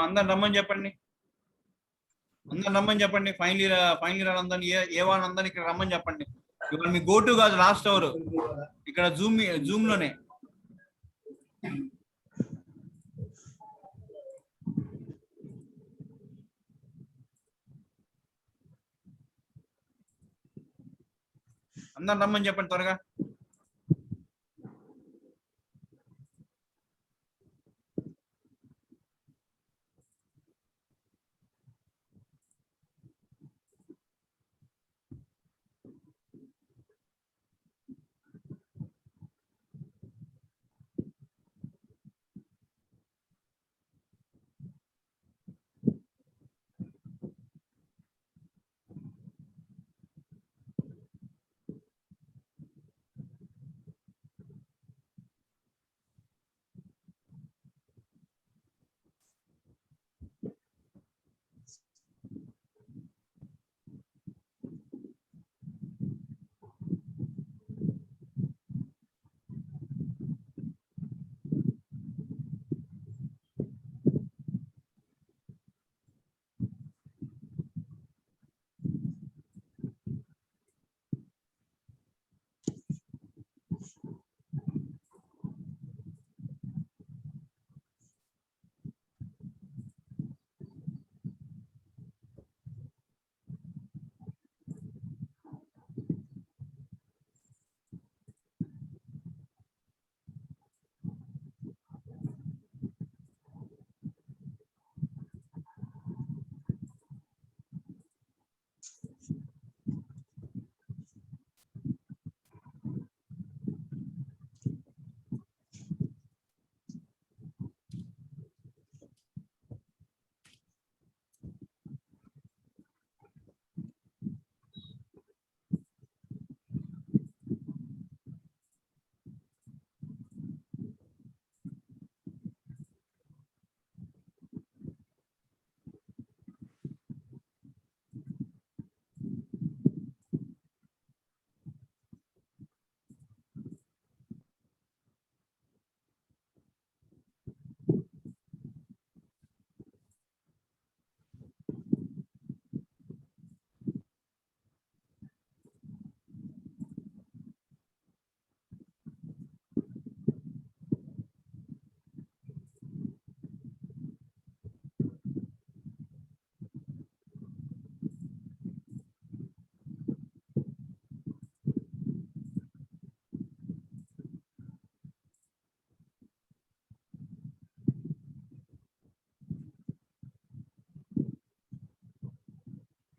అందరు రమ్మని చెప్పండి, అందరు రమ్మని చెప్పండి. ఫైనల్ ఇయర్ అందరిని, ఏ వాళ్ళని అందరిని ఇక్కడ రమ్మని చెప్పండి. ఇవాళ మీ గోటు కాదు లాస్ట్ అవర్ ఇక్కడ జూమ్ లోనే. అందరు రమ్మని చెప్పండి త్వరగా.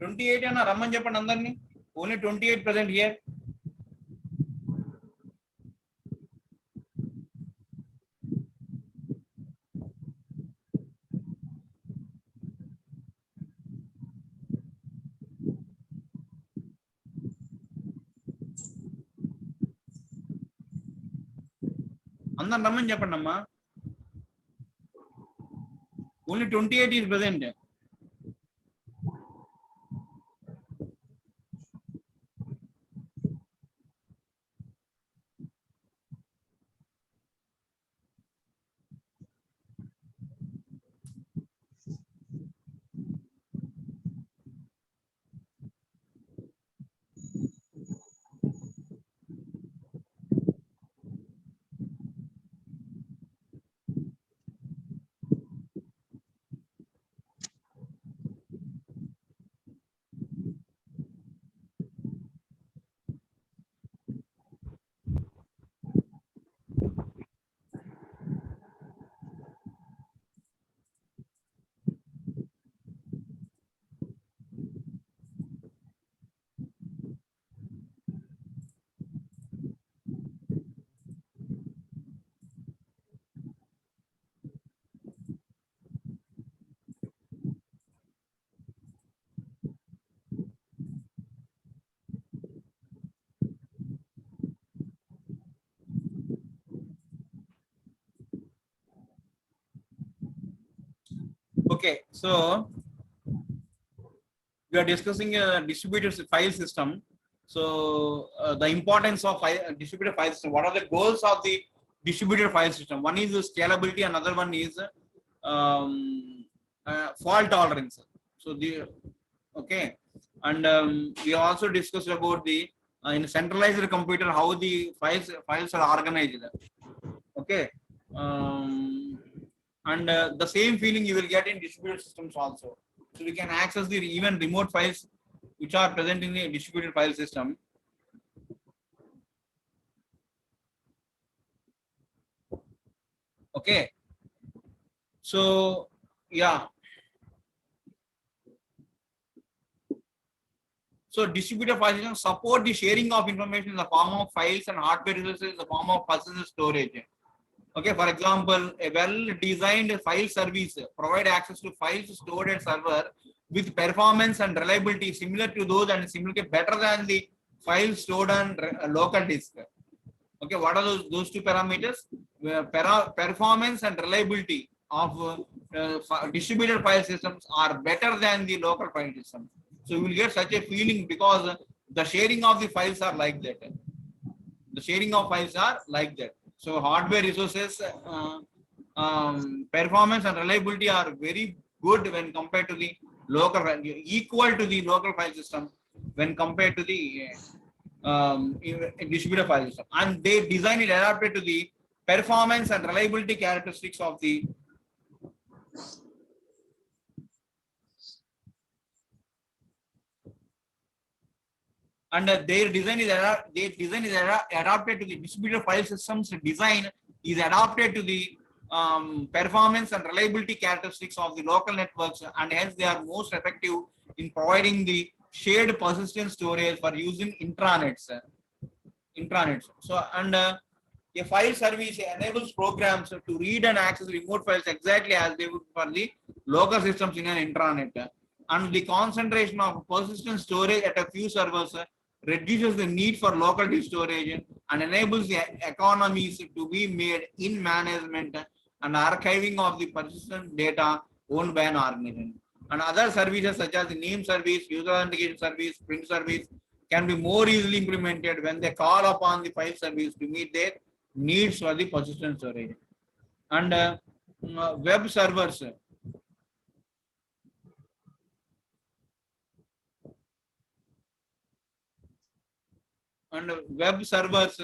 ట్వంటీ 28 అన్న రమ్మని చెప్పండి అందరినీ. Only 28 present here. అందరు రమ్మని చెప్పండి అమ్మా. Only 28 is present. Okay, so we are discussing a distributed file system. So the importance of distributed file system. What are the goals of the distributed file system? One is scalability, another one is fault tolerance. So the okay, and we also discussed about the in a centralized computer how the files are organized. Okay, and the same feeling you will get in distributed systems also. So we can access the even remote files which are present in the distributed file system. Okay, so yeah. So distributed file systems support the sharing of information in the form of files and hardware resources in the form of persistent storage. Okay, for example, a well-designed file service provide access to files stored at server with performance and reliability similar to those and similarly better than the files stored on local disk. Okay, what are those two parameters? Performance and reliability of distributed file systems are better than the local file systems. So you will get such a feeling because the sharing of the files are like that. The sharing of files are like that. So hardware resources, performance and reliability are very good when compared to the local, equal to the local file system when compared to the distributed file system. And they design it adapted to the performance and reliability characteristics of the their design is adapted to the distributed file systems design is adapted to the performance and reliability characteristics of the local networks, and hence they are most effective in providing the shared persistent storage for using intranets. So and a file service enables programs to read and access remote files exactly as they would for the local systems in an intranet. And the concentration of persistent storage at a few servers reduces the need for local disk storage and enables the economies to be made in management and archiving of the persistent data owned by an organization. And other services such as the name service, user authentication service, print service can be more easily implemented when they call upon the file service to meet their needs for the persistent storage. And web servers. And web servers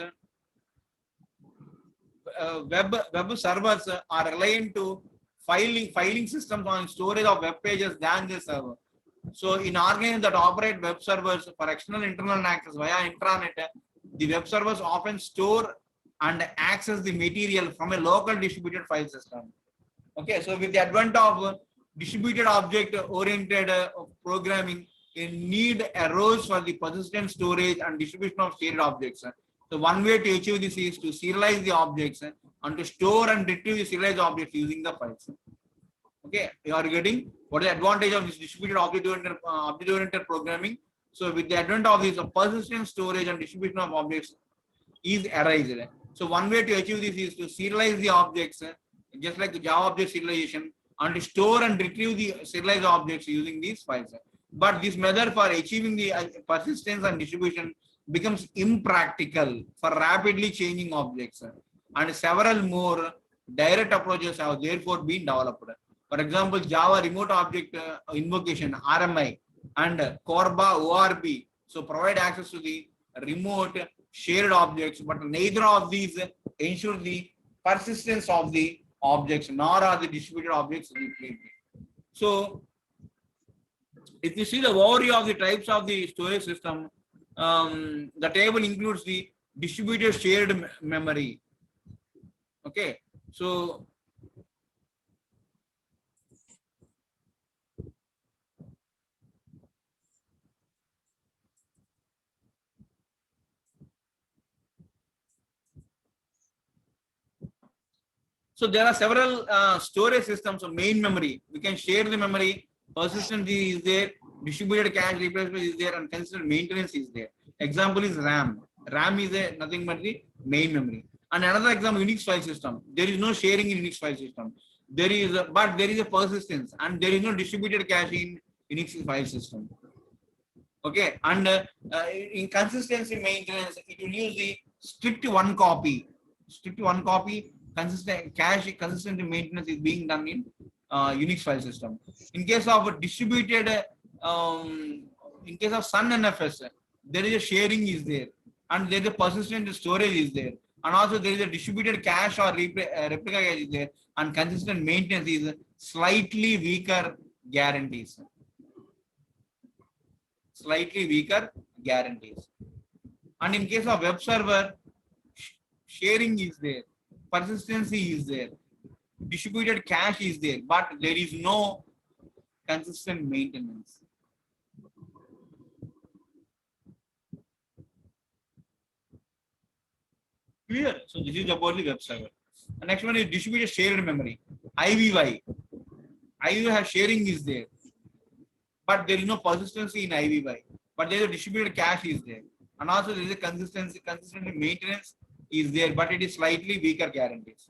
web servers are aligned to filing systems on storage of web pages than the server. So in organizations that operate web servers for external internal access via intranet, the web servers often store and access the material from a local distributed file system. Okay, so with the advent of distributed object oriented programming, a need arose for the persistent storage and distribution of shared objects. So one way to achieve this is to serialize the objects and to store and retrieve the serialized objects using the files. Okay, you are getting what is the advantage of this distributed object-oriented programming. So with the advent of this persistent storage and distribution of objects is arised. So one way to achieve this is to serialize the objects, just like Java object serialization, and store and retrieve the serialized objects using these files. But this method for achieving the persistence and distribution becomes impractical for rapidly changing objects, and several more direct approaches have therefore been developed. For example, Java remote object invocation RMI and Corba ORB so provide access to the remote shared objects, but neither of these ensure the persistence of the objects, nor are the distributed objects repeated. So if you see the overview of the types of the storage system, the table includes the distributed shared memory. Okay, so there are several storage systems of main memory. We can share the memory, persistence is there, distributed cache replacement is there, and consistent maintenance is there. Example is RAM. RAM is nothing but the main memory. And another example, Unix file system. There is no sharing in Unix file system. But there is a persistence, and there is no distributed cache in Unix file system. Okay, and in consistency maintenance, it will use the strict one copy. Consistent cache consistent maintenance is being done in Unix file system. In case of distributed, in case of Sun NFS, there is a sharing is there, and there is a persistent storage is there, and also there is a distributed cache or replica cache is there, and consistent maintenance is slightly weaker guarantees. Slightly weaker guarantees. And in case of web server, sharing is there, persistency is there, distributed cache is there, but there is no consistent maintenance. Clear? So this is about the web server. The next one is distributed shared memory, IVY. IVY has sharing is there, but there is no persistency in IVY. But there is a distributed cache is there, and also there is a consistent maintenance is there, but it is slightly weaker guarantees.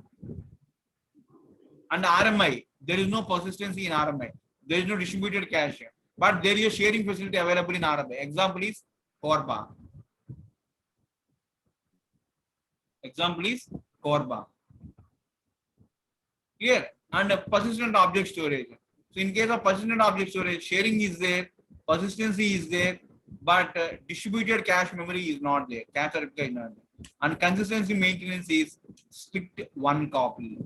And RMI, there is no persistency in RMI. There is no distributed cache, but there is a sharing facility available in RMI. Example is Corba. Example is Corba. Clear? And persistent object storage. So in case of persistent object storage, sharing is there, persistency is there, but distributed cache memory is not there. Cache replica is not there. And consistency maintenance is strict one copy.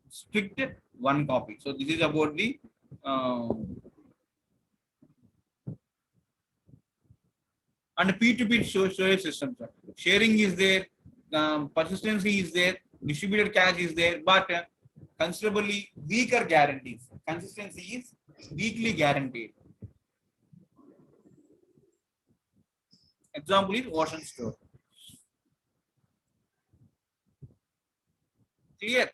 Strict one copy. So this is about the and P2P storage systems. Sharing is there, persistency is there, distributed cache is there, but considerably weaker guarantees. Consistency is weakly guaranteed. Example is Ocean Store. Clear?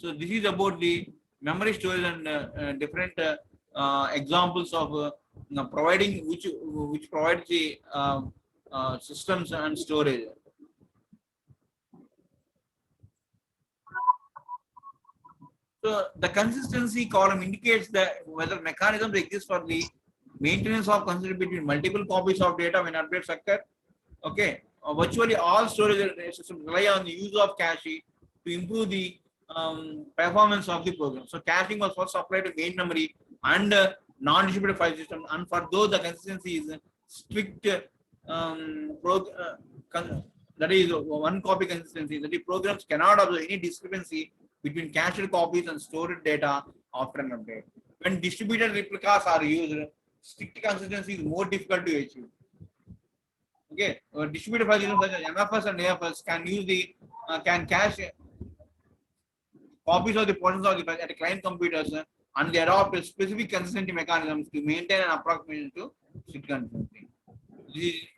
So this is about the memory storage and different examples of providing which provides the systems and storage. So the consistency column indicates that whether mechanisms exist for the maintenance of consistency between multiple copies of data when updates occur. Okay, virtually all storage systems rely on the use of cache to improve the performance of the program. So caching was first applied to main memory and non-distributed file system, and for those the consistency is strict, that is one copy consistency, that the programs cannot observe any discrepancy between cached copies and stored data after an update. When distributed replicas are used, strict consistency is more difficult to achieve. Okay, distributed file systems such as MFS and AFS can use the can cache copies of the portions of the file at client computers, and they adopt a specific consistency mechanisms to maintain an approximation to strict consistency.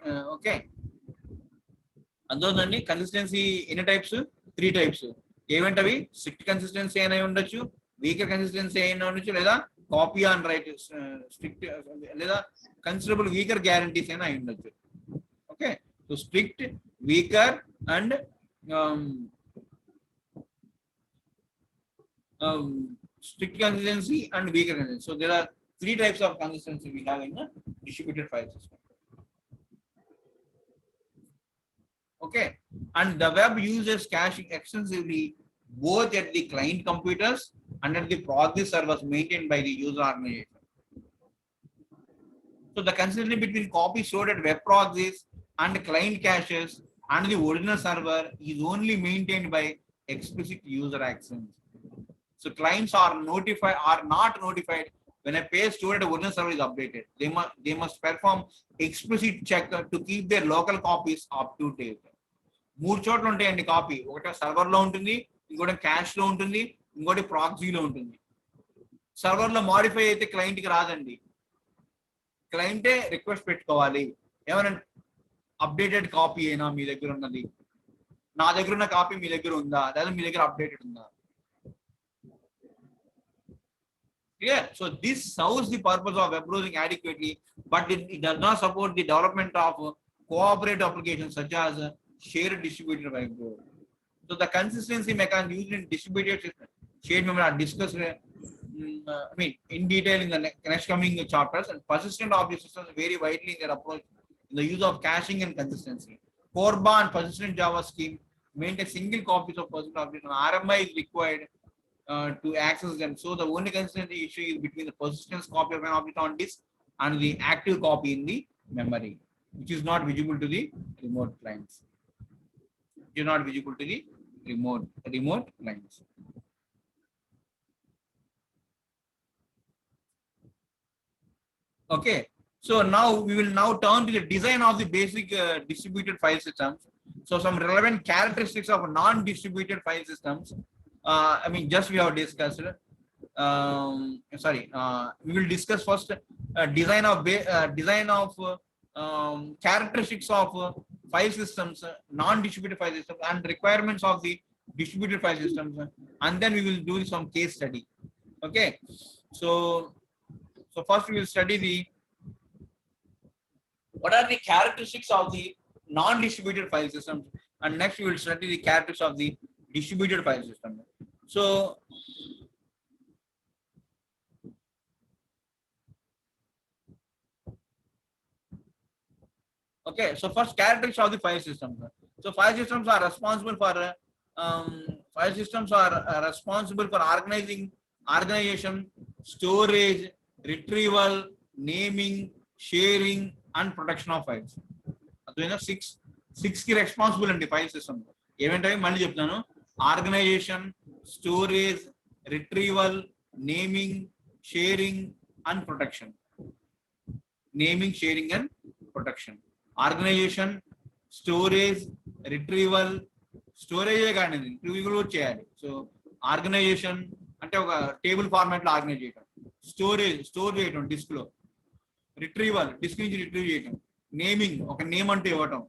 Okay. Other consistency, any types? 3 types. Event strict consistency and weaker consistency and copy and write strict considerable weaker guarantees. Okay. So strict, weaker, and strict consistency and weaker consistency. So there are 3 types of consistency we have in a distributed file system. Okay, and the web uses caching extensively both at the client computers and at the proxy servers maintained by the user organization. So the consistency between copies stored at web proxies and client caches and the original server is only maintained by explicit user actions. So clients are not notified when a page stored at the original server is updated. They must perform explicit check to keep their local copies up to date. 3 చోట్ల ఉంటాయండి copy. ఒకటి server లో ఉంటుంది, ఇంకోటి cash లో ఉంటుంది, ఇంకోటి ప్రాక్సీలో ఉంటుంది. సర్వర్ లో మాడిఫై అయితే క్లయింట్ కి రాదండి. క్లయింటే రిక్వెస్ట్ పెట్టుకోవాలి, ఏమైనా అప్డేటెడ్ కాపీ అయినా మీ దగ్గర ఉన్నది, నా దగ్గర ఉన్న కాపీ మీ దగ్గర ఉందా, లేదా మీ దగ్గర అప్డేటెడ్ ఉందా. Clear? So this serves the purpose of web browsing adequately, but it does not support the development of cooperative applications such as shared distributed web browser. So the consistency mechanism used in distributed shared memory are discussed I mean, in detail in the next coming chapters. And persistent object systems vary widely in their approach in the use of caching and consistency. Corba and persistent Java scheme maintain single copies of persistent objects, and RMI is required to access them. So the only consistency issue is between the persistence copy of an object on disk and the active copy in the memory, which is not visible to the remote clients. Which is not visible to the remote clients. Okay, so now we will now turn to the design of the basic distributed file systems. So some relevant characteristics of non-distributed file systems. I mean, just we have discussed. We will discuss first design of characteristics of file systems, non-distributed file systems, and requirements of the distributed file systems, and then we will do some case study. Okay, so first we will study what are the characteristics of the non-distributed file systems, and next we will study the characteristics of the distributed file system. So okay, so first characteristics of the file systems. So file systems are responsible for organization, storage, retrieval, naming, sharing, and protection of files. So six key responsible in the file system. Even time mali cheptanu, organization, storage, retrieval, naming, sharing, and protection. Naming, sharing, and protection. Organization, storage, retrieval, storage retrieval cheyali. So organization ante oka table format lo organize cheyadam. Storage, store cheyadam disk lo. Retrieval, disk nunchi retrieve cheyadam. Naming, oka name ante ivvatam.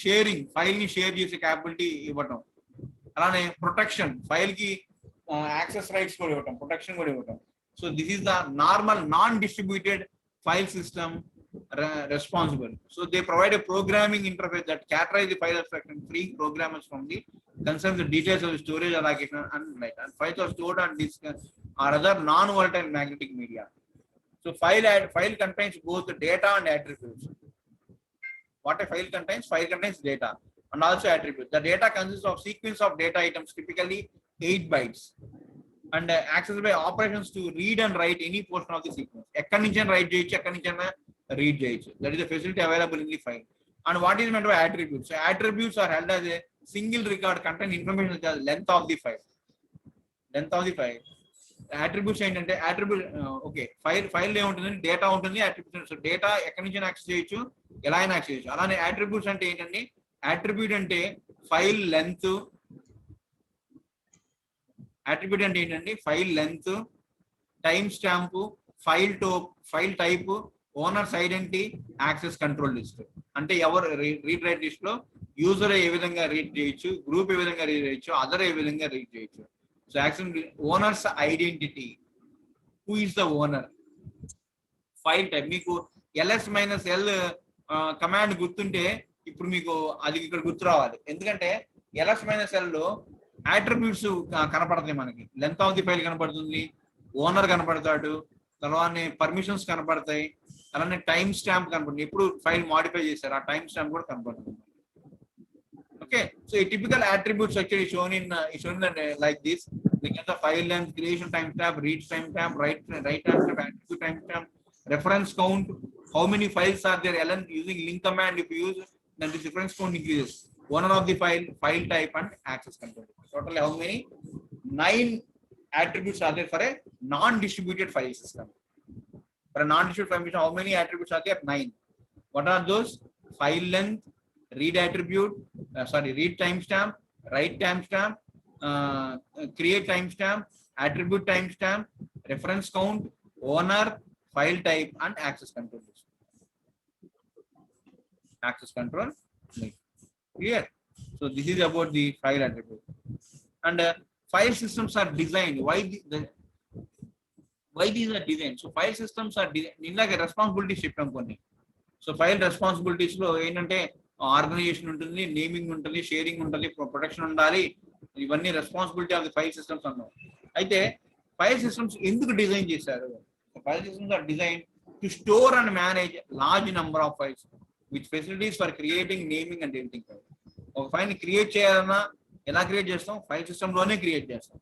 Sharing, file ni share chese capability ivvatam. Alane protection, file ki access rights kuda ivvatam, protection kuda ivvatam. So this is the normal non-distributed file system responsible. So they provide a programming interface that characterize the file abstraction, freeing programmers from the concerns the details of the storage allocation and like. And files are stored on disk or other non-volatile magnetic media. So file contains both the data and attributes. What a file contains? File contains data and also attributes. The data consists of sequence of data items, typically 8 bytes. And accessed by operations to read and write any portion of the sequence. Ekkadi nunchi write cheyochu, ekkadi nunchi read cheyochu. That is the facility available in the file. And what is meant by attributes? So attributes are held as a single record contain information such as length of the file. Length of the file. Attributes ఏంటంటే attribute okay file ఏ ఉంటుంది, data ఉంటుంది, attributes. So data ఎక్కడి నుంచి access చేయొచ్చు, ఎలా అయినా access చేయొచ్చు. అలానే attributes అంటే ఏంటండి, attribute అంటే ఫైల్ లెంత్, attribute అంటే ఏంటండి file length, time stamp, file type, owners identity, access control list. అంటే ఎవరు రీడ్ రైట్ లిస్ట్ లో యూజర్ ఏ విధంగా రీడ్ చేయొచ్చు, గ్రూప్ ఏ విధంగా రీడ్ చేయొచ్చు, అదర్ ఏ విధంగా రీడ్ చేయొచ్చు. So actually owners identity, who is the owner, file type. మీకు ls-l కమాండ్ గుర్తుంటే ఇప్పుడు మీకు అది ఇక్కడ గుర్తు రావాలి. ఎందుకంటే ls-l లో అట్రిబ్యూట్స్ కనపడతాయి మనకి. లెంత్ ఆఫ్ ది ఫైల్ కనపడుతుంది, ఓనర్ కనపడతాడు, తర్వాత పర్మిషన్స్ కనపడతాయి, అలానే టైం స్టాంప్ కనపడుతుంది. ఎప్పుడు ఫైల్ మాడిఫై చేశారు ఆ టైం స్టాంప్ కూడా కనపడుతుంది. Okay, so a typical attribute structure is shown in like this. We get the file length, creation timestamp, read timestamp, write timestamp, attribute timestamp, reference count, how many files are there, ln using link command. If you use, then the reference count increases. Owner of the file type, and access control. Totally how many? 9 attributes are there for a non-distributed file system. For a non-distributed file system, how many attributes are there? 9. What are those? File length, read attribute, read timestamp, write timestamp, create timestamp, attribute timestamp, reference count, owner, file type, and access control. Access control. Clear? So this is about the file attribute. And file systems are designed. Why these are designed? So file systems are designed. Responsibility shift అనుకోండి. So file responsibilities లో ఏంటంటే organisation ఉంటుంది, naming ఉంటుంది, sharing ఉంటుంది, protection ఉండాలి. ఇవన్నీ responsibility of the file systems అన్నాం. అయితే ఫైల్ సిస్టమ్స్ ఎందుకు డిజైన్ చేశారు? File systems are design to store and manage large number of files with facilities for creating, naming and editing file. ఒక file ని create చేయాలన్నా ఎలా క్రియేట్ చేస్తాం? File system లోనే క్రియేట్ చేస్తాం.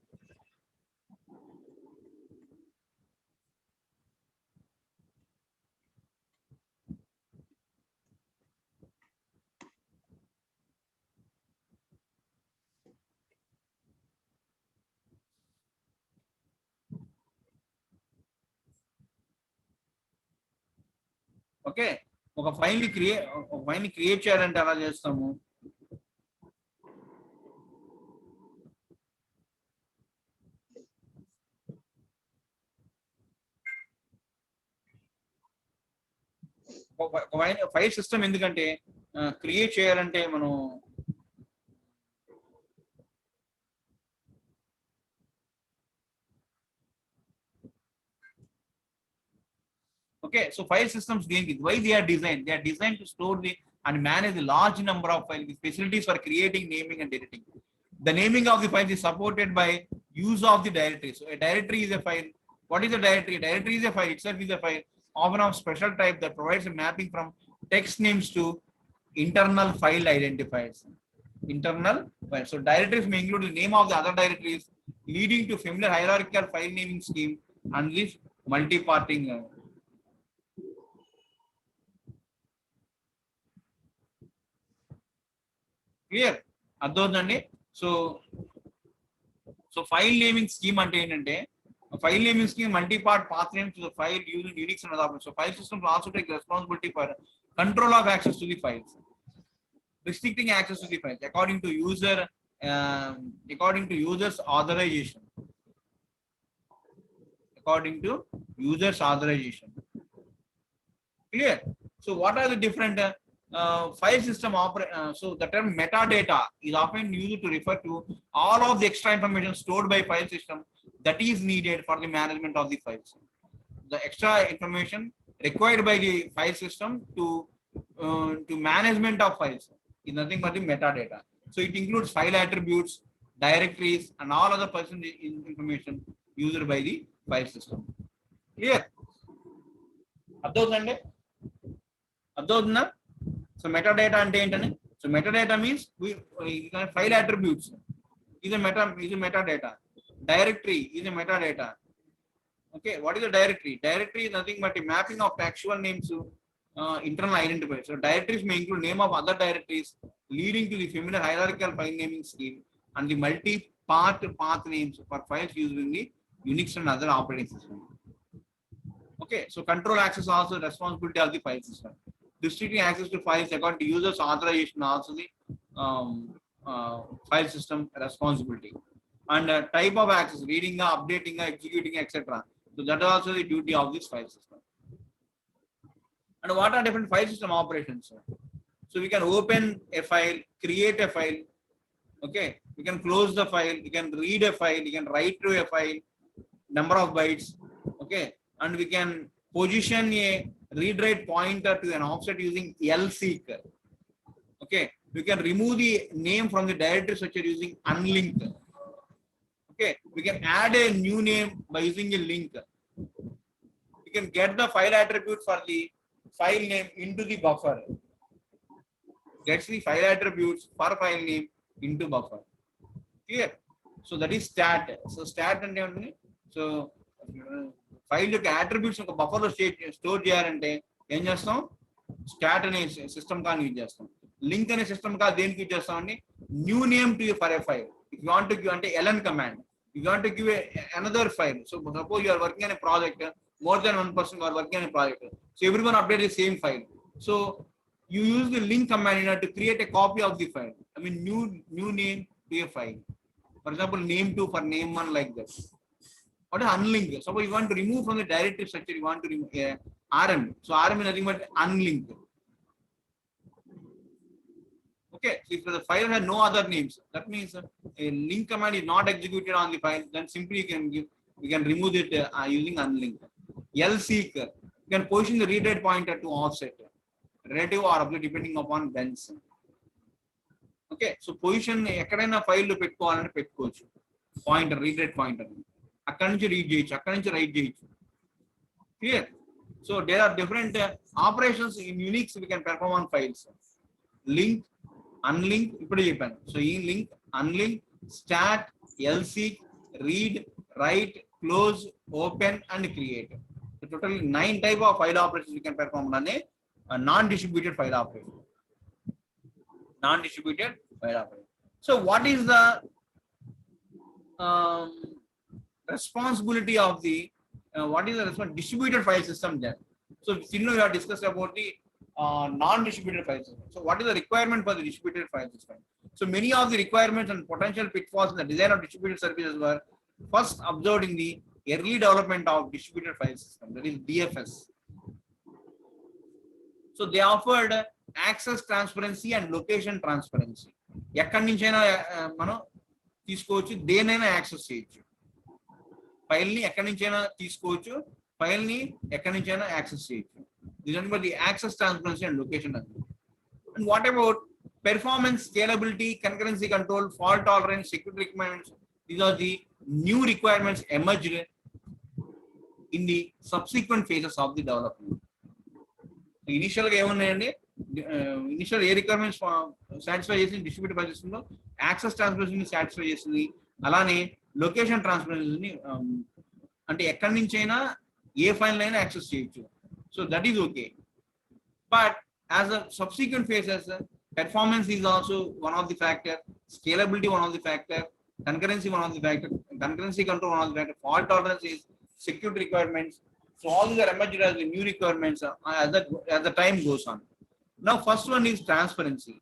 ఓకే, ఒక ఫైల్ ని క్రియేట్ చేయాలంటే ఎలా చేస్తాము? ఫైల్ సిస్టమ్ ఎందుకంటే క్రియేట్ చేయాలంటే మనం okay, so file systems why they are designed to store the and manage the large number of files with facilities for creating, naming and editing. The naming of the files is supported by use of the directory. So a directory is a file. What is a directory? A directory is a file itself, is a file often of special type that provides a mapping from text names to internal file identifiers. Internal file. So directories may include the name of the other directories, leading to familiar hierarchical file naming scheme and this multi-parting. Clear, అర్థమవుతుందండి? So so file naming scheme అంటే ఏంటంటే, file naming scheme multi part path names to the file using Unix and other. So file systems also take responsibility for control of access to the files, restricting access to the files according to users authorization. According to users authorization. Clear? So what are the different file system so the term metadata is often used to refer to all of the extra information stored by file system that is needed for the management of the files. The extra information required by the file system to management of files is nothing but the metadata. So it includes file attributes, directories and all other person information used by the file system. Clear? అర్థవుతుందండి? అర్థవుతుందా? So metadata అంటే ఏంటని? So metadata means file attributes is a metadata. Directory is a metadata. Okay, what is a directory? Directory is nothing but a mapping of actual names to internal identifiers. So directories may include name of other directories, leading to the familiar hierarchical file naming scheme and the multi-part path names for files using the Unix and other operating systems. Okay, so control access also responsibility of the file system. Restricting access to files according to users authorization also the file system responsibility. And type of access, reading, updating, executing, etc. So that is also the duty of this file system. And what are different file system operations? So we can open a file, create a file. Okay, we can close the file, you can read a file, you can write to a file, number of bytes. Okay, and we can position a read write pointer to an offset using lseek. Okay, we can remove the name from the directory structure using unlink. Okay, we can add a new name by using a link. We can get the file attribute for the file name into the buffer. Gets the file attributes for file name into buffer. Clear? So that is stat. So stat and so file యొక్క attributes ఒక buffer లో store చేయాలంటే ఏం చేస్తాం? Stat అనే system call use చేస్తాం. Link అనే system call దేనికి యూజ్ చేస్తాం అండి? New name to for a file. If you want to give అంటే ln command. You want to give another file. So suppose you are working అనే project, more than one person are working on a project, so everyone update the same file. So you use the link command in order to create a copy of the file. I mean new name to a file. For example, name2 for name1 like this. What is unlink? Suppose you want to remove from the directory structure, you want to remove rm. So rm is nothing but unlink. Okay, so if the file has no other names, that means a link command is not executed on the file, then simply we can remove it using unlink. lseek, you can position the read write pointer to offset, relative or object depending upon bends. Okay, so position ekkadaina file lo pettukovalante pettukochu, pointer, read write pointer. అక్కడి నుంచి read చేయొచ్చు, అక్కడి నుంచి write చేయొచ్చు. Clear? So there are different operations in Unix we can perform on files. Link, unlink ఇప్పుడే చెప్పాను. So ఈ link, unlink, stat, lseek, read, write, close, open and create. So totally 9 type of file operations we can perform on a non-distributed file operation. Non-distributed file operation. So what is the responsibility of the distributed file system then? So still we have discussed about the non-distributed file system. So what is the requirement for the distributed file system? So many of the requirements and potential pitfalls in the design of distributed services were first observed in the early development of distributed file system, that is DFS. So they offered access transparency and location transparency. ఎక్కడి నుంచైనా మనం తీసుకోవచ్చు, దేనైనా access చేయొచ్చు. ఫైల్ని ఎక్కడి నుంచైనా తీసుకోవచ్చు, ఫైల్ని ఎక్కడి నుంచైనా యాక్సెస్ చేయొచ్చు. Remember the access transparency and location. And what about performance, scalability, concurrency control, fault tolerance, security requirements? These are the new requirements emerged in the subsequent phases of the development. Initial ga emunnayandi, initial A requirements satisfy చేసి distributed file system లో access ట్రాన్స్పరెన్సీని satisfy చేస్తుంది. అలానే location ట్రాన్స్పరెన్సీని, అంటే ఎక్కడి నుంచైనా ఏ file అయినా access చేయొచ్చు. So that is okay. But as a subsequent faces, performance is also one of the factor, scalability one of the factor, concurrency one of the factor, concurrency control one of the factor, fault tolerance is security requirements. So all these are emerged as the new requirements as the time goes on. Now first one is transparency.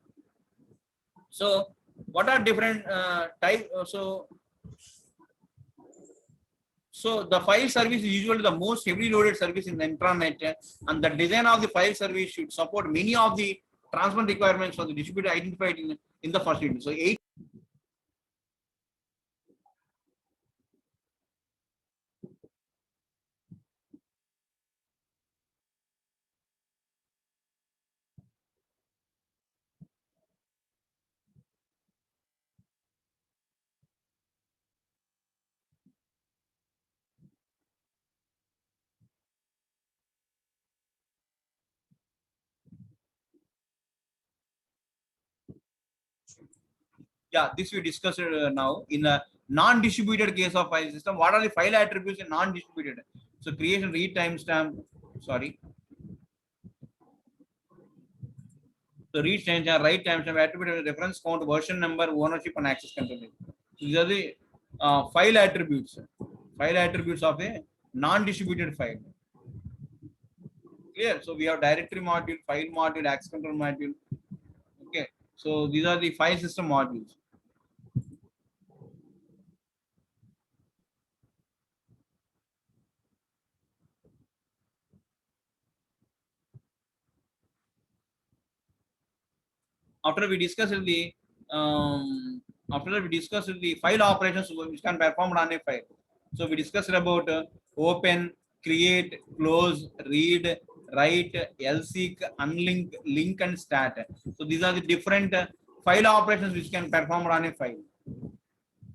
So what are different type? So the file service is usually the most heavily loaded service in the intranet, and the design of the file service should support many of the transparent requirements for the distributor identified in the first unit. So 8 yeah, this we discussed now. In a non-distributed case of file system, what are the file attributes in non-distributed? So creation, read timestamp, sorry. So read timestamp, write timestamp, attribute, reference count, version number, ownership and access control. So these are the file attributes of a non-distributed file. Clear? So we have directory module, file module, access control module. Okay, so these are the file system modules. After we discussed the file operations which can perform on a file. So we discussed about open, create, close, read, write, lseek, unlink, link and stat. So these are the different file operations which can perform on a file.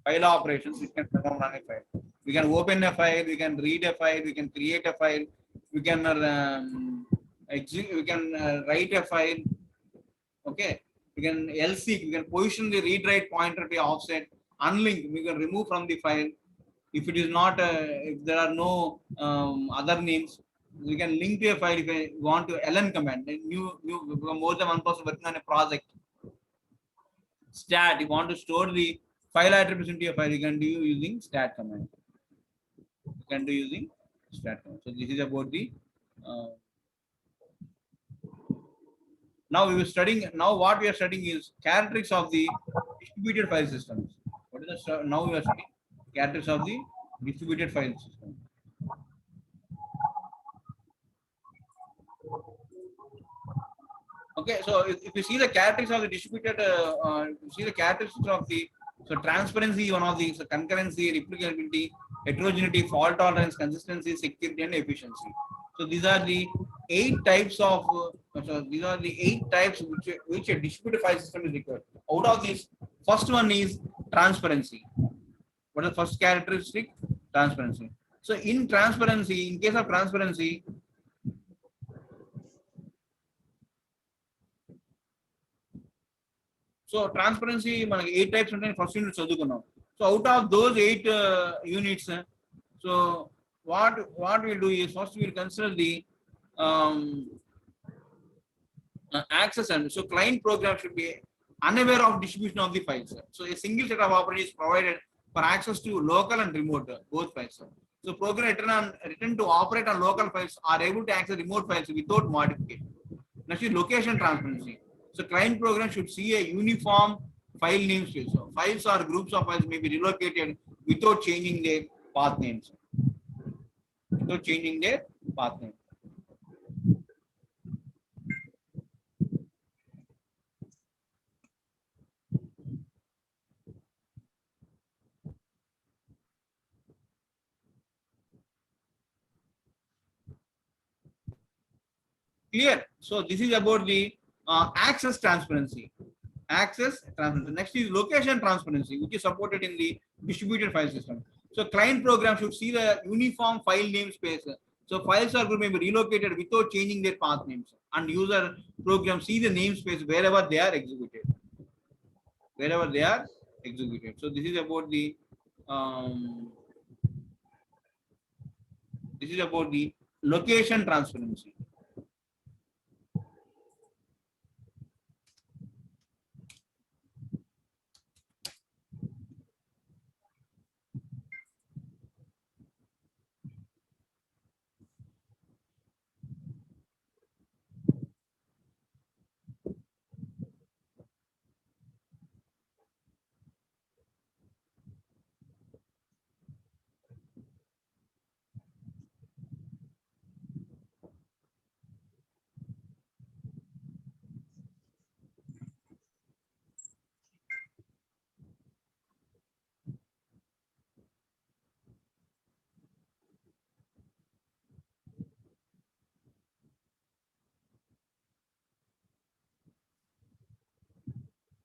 File operations which can perform on a file. We can open a file, we can read a file, we can create a file, we can write a file. Okay. We can lseek, we can position the read write pointer to offset. Unlink, we can remove from the file. If it is not, if there are no other names, we can link to a file if I want to ln command. New more than one person working on a project. Stat, you want to store the file attributes into a file, you can do using stat command. You can do using stat command. So this is about the now we were studying. Now what we are studying is characteristics of the distributed file systems. What is the now we are studying characteristics of the distributed file system. Okay, so if you see the characteristics of the distributed, you see the characteristics of the transparency, one of these, concurrency, replicability, heterogeneity, fault tolerance, consistency, security, and efficiency. So these are the 8 types of which a distributed file system is required. Out of these, first one is transparency. What is the first characteristic? Transparency. So in transparency, in case of transparency, so transparency మనకి 8 types ఉంటాయి first unit చదువుకున్నాం. So out of those 8 units, so what we'll do is first we'll consider the um, access, and so client program should be unaware of distribution of the files. So a single set of operators is provided for access to local and remote both files. So program written to operate on local files are able to access remote files without modification. Next is location transparency. So client program should see a uniform file namespace. So files or groups of files may be relocated without changing their path names. Without changing their path name. Clear. So this is about the access transparency. Access transparency. Next is location transparency, which is supported in the distributed file system. So client program should see the uniform file namespace. So files are going to be relocated without changing their path names, and user program see the namespace wherever they are executed. Wherever they are executed. So this is about the location transparency.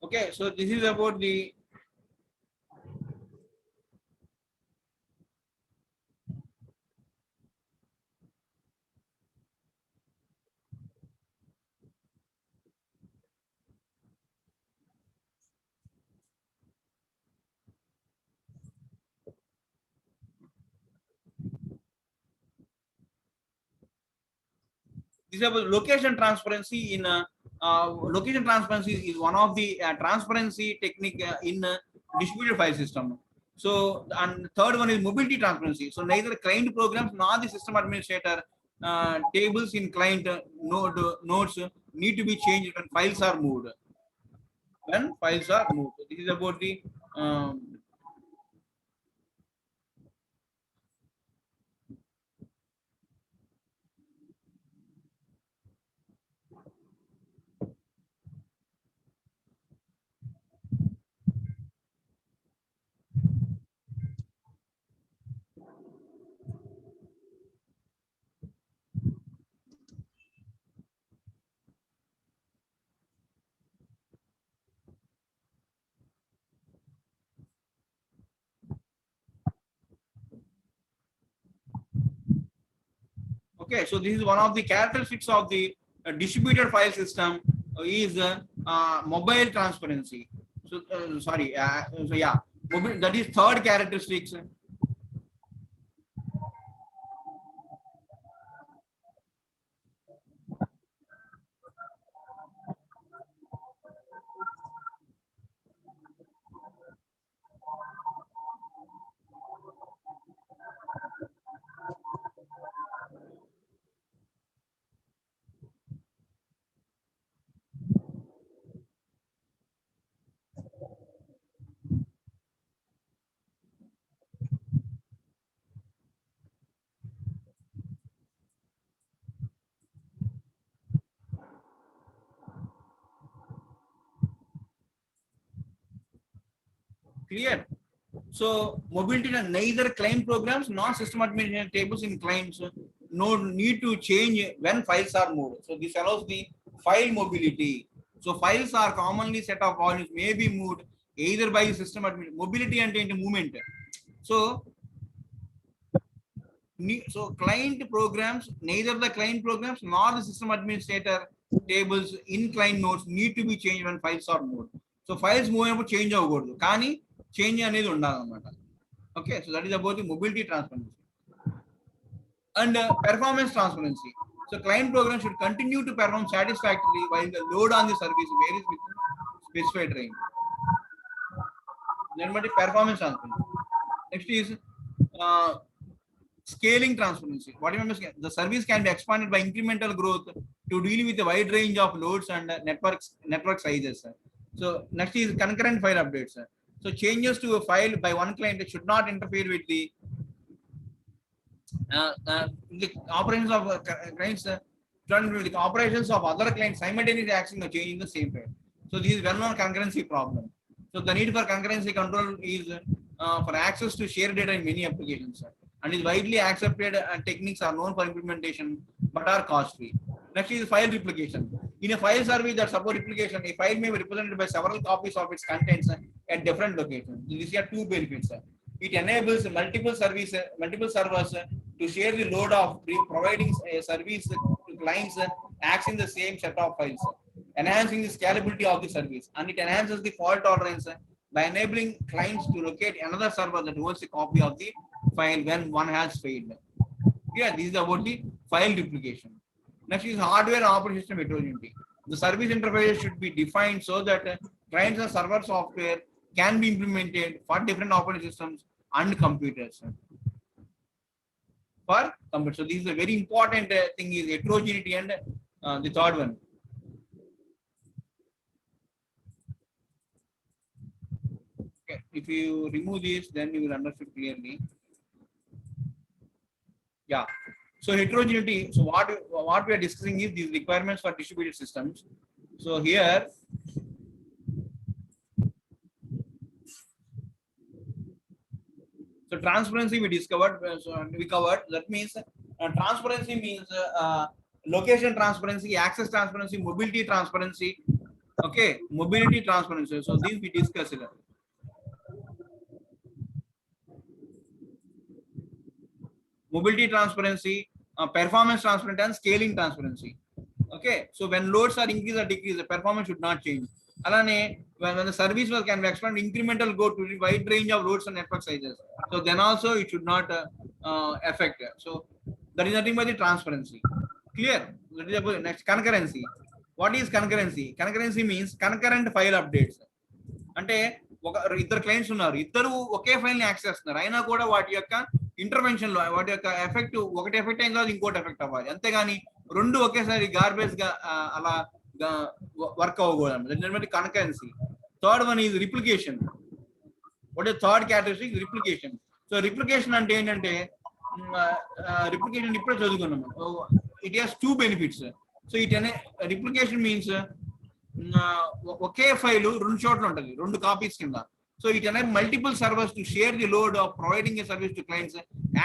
Okay, so this is about the location transparency in location transparency is one of the transparency technique in distributed file system. So, and third one is mobility transparency. So neither client programs nor the system administrator tables in client nodes need to be changed when files are moved. When files are moved. This is about the okay, so this is one of the characteristics of the distributed file system is mobile transparency. So sorry, so yeah, mobile, that is third characteristics. Clear. So mobility, neither client programs nor system administration tables in clients no need to change when files are moved. So this allows the file mobility. So files are commonly set of volumes may be moved either by system administration. Mobility and into movement. So So client programs, neither the client programs nor the system administrator tables in client nodes need to be changed when files are moved. So files move అయినప్పుడు change అవ్వకూడదు, కానీ change అనేది ఉండాలన్నమాట. Okay, so that is about the mobility transparency. And performance transparency. So client program should continue to perform satisfactorily while the load on the service varies with specified range. Then what is performance transparency? Next is scaling transparency. What do you mean? The service can be expanded by incremental growth to deal with a wide range of loads and network sizes. So next is concurrent file updates. So changes to a file by one client should not interfere with the operations of clients. With the operations of other clients simultaneously acting or changing the same file. So this is well-known concurrency problem. So the need for concurrency control is for access to shared data in many applications, and is widely accepted, and techniques are known for implementation but are costly. Next is file replication. In a file service that supports replication, a file may be represented by several copies of its contents at different locations. These are two benefits. It enables multiple servers to share the load of providing a service to clients accessing the same set of files, enhancing the scalability of the service, and it enhances the fault tolerance by enabling clients to locate another server that holds a copy of the file when one has failed. Yeah, this is about the file replication. Next is hardware and operating system heterogeneity. The service interface should be defined so that clients and server software can be implemented for different operating systems and computers. So this is a very important thing is heterogeneity, and the third one. Okay, if you remove this, then you will understand clearly. Yeah. So heterogeneity. So what we are discussing is these requirements for distributed systems. So here, so transparency we discovered. So we covered. That means transparency means location transparency, access transparency, mobility transparency. Okay, mobility transparency. So these we discussed. Mobility transparency, performance transparency, and scaling transparency. Okay, so when loads are increased or decreased, the performance should not change. Alane, when the service can be expanded, incremental go to a wide range of loads and network sizes. So then also it should not affect. So that is nothing but the transparency. Clear? That is about next concurrency. What is concurrency? Concurrency means concurrent file updates. అంటే ఇద్దరు clients ఉన్నారు, ఇద్దరు ఒకే file ని access చేస్తున్నారు, అయినా కూడా వాటి యొక్క ఇంటర్వెన్షన్ లో వాటి యొక్క ఎఫెక్ట్ ఒకటి ఎఫెక్ట్ అయిన తర్వాత ఇంకోటి ఎఫెక్ట్ అవ్వాలి, అంతేగాని రెండు ఒకేసారి గార్బేజ్ గా అలా వర్క్ అవ్వకూడదు. Concurrency. Third one is replication. What is third category? Replication. So replication అంటే ఏంటంటే, రిప్లికేషన్ ఇప్పుడే చదువుకున్నాము. It has two benefits. So it అనే రిప్లికేషన్ మీన్స్ ఒకే ఫైల్ రెండు చోట్ల ఉంటుంది, రెండు కాపీస్ కింద. So it enables multiple servers to share the load of providing a service to clients,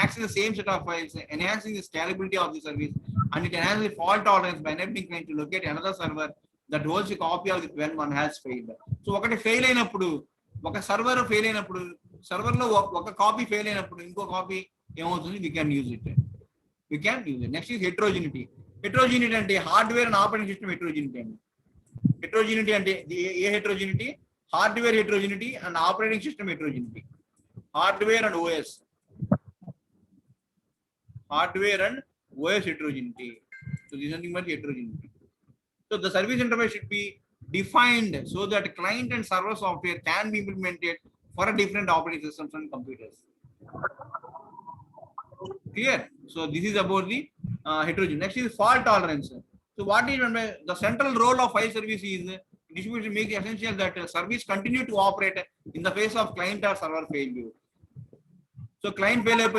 access the same set of files, enhancing the scalability of the service, and it enhances the fault tolerance by enabling clients to locate another server that holds a copy of it when one has failed. So ఒకటి fail అయినప్పుడు, ఒక server fail అయినప్పుడు, server లో ఒక copy fail అయినప్పుడు ఇంకో copy ఏమవుతుంది? we can use it. Next is heterogeneity. Heterogeneity అంటే hardware and operating system heterogeneity అండి. Heterogeneity అంటే ఏ heterogeneity? Hardware heterogeneity and operating system heterogeneity. Hardware and OS. Hardware and OS heterogeneity. So this is nothing but heterogeneity. So the service interface should be defined so that client and server software can be implemented for different operating systems and computers. Clear? So this is about the heterogeneity. Next is fault tolerance. So what is the central role of file service is distribution makes it essential that service continue to operate in the face of client or server failure. So client failure